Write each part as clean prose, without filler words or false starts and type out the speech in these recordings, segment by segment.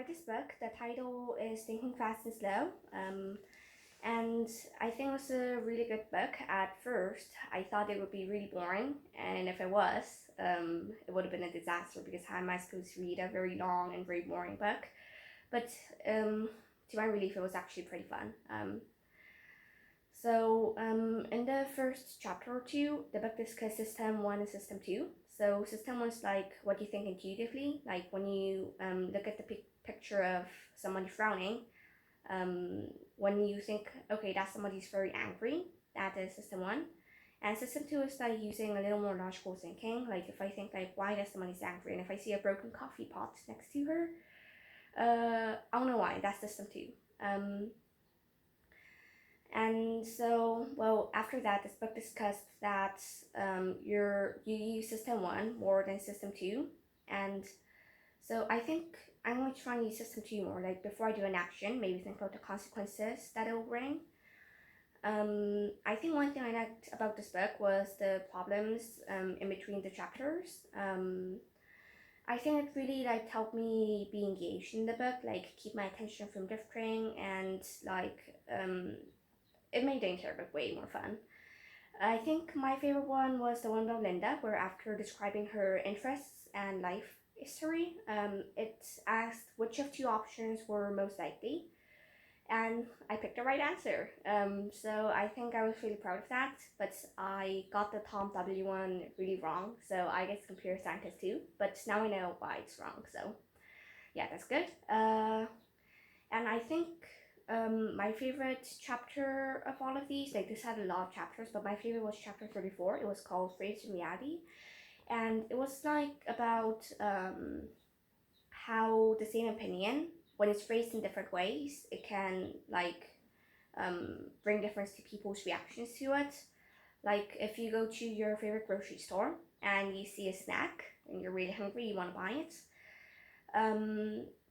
read this book. The title is Thinking Fast and Slow. And I think it was a really good book. At first, I thought it would be really boring, and if it was, it would have been a disaster because how am I supposed to read a very long and very boring book? But to my relief, it was actually pretty fun. In the first chapter or two, the book discusses System 1 and System 2. So System 1 is like what you think intuitively, like when you look at the picture of someone frowning, when you think, okay, that's somebody who's very angry, that is System 1. And System 2 is like using a little more logical thinking, like if I think like, why does somebody's angry? And if I see a broken coffee pot next to her, I don't know why, that's System 2. And so, well, after that, this book discussed that you use System 1 more than System 2. And so I think I'm going to try and use System 2 more. Like before I do an action, maybe think about the consequences that it will bring. I think one thing I liked about this book was the problems in between the chapters. I think it really like helped me be engaged in the book, like keep my attention from drifting, and like it made the entire book way more fun. I think my favorite one was the one about Linda, where after describing her interests and life history, it asked which of two options were most likely, and I picked the right answer. So I think I was really proud of that, but I got the Tom W one really wrong, so I guess computer scientist too, but now I know why it's wrong, so yeah, that's good. And I think my favorite chapter of all of these, like this had a lot of chapters, but my favorite was chapter 34. It was called Phrased in Reality, and it was like about how the same opinion, when it's phrased in different ways, it can like bring difference to people's reactions to it. Like if you go to your favorite grocery store and you see a snack and you're really hungry, you want to buy it,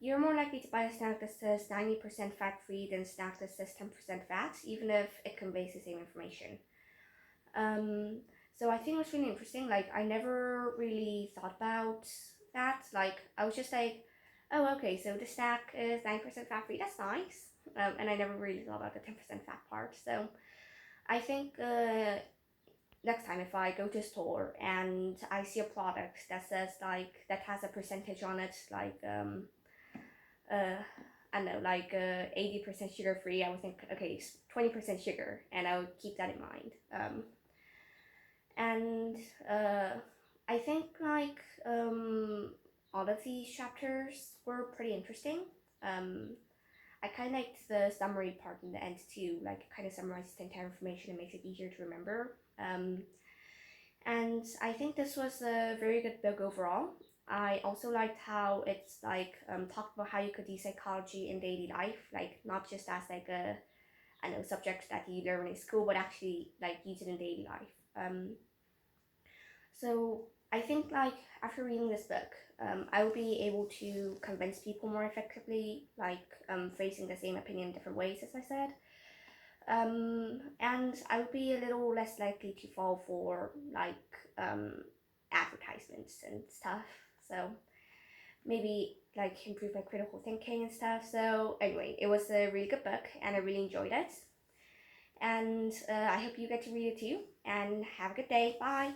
you're more likely to buy a snack that says 90% fat free than a snack that says 10% fat, even if it conveys the same information. So I think it was really interesting. Like I never really thought about that. Like I was just like, oh, okay, so the snack is 9% fat free. That's nice. And I never really thought about the 10% fat part. So I think next time if I go to a store and I see a product that says like that has a percentage on it, like I don't know, like 80% sugar free, I would think, okay, it's 20% sugar, and I would keep that in mind. And I think like all of these chapters were pretty interesting. I kind of liked the summary part in the end too, like it kind of summarizes the entire information and makes it easier to remember. And I think this was a very good book overall. I also liked how it's like talked about how you could use psychology in daily life, like not just as like a, I know, subject that you learn in school, but actually like use it in daily life. So I think like after reading this book, I will be able to convince people more effectively, like phrasing the same opinion in different ways, as I said. And I would be a little less likely to fall for like advertisements and stuff. So maybe like improve my critical thinking and stuff. So anyway, it was a really good book and I really enjoyed it. And I hope you get to read it too. And have a good day. Bye.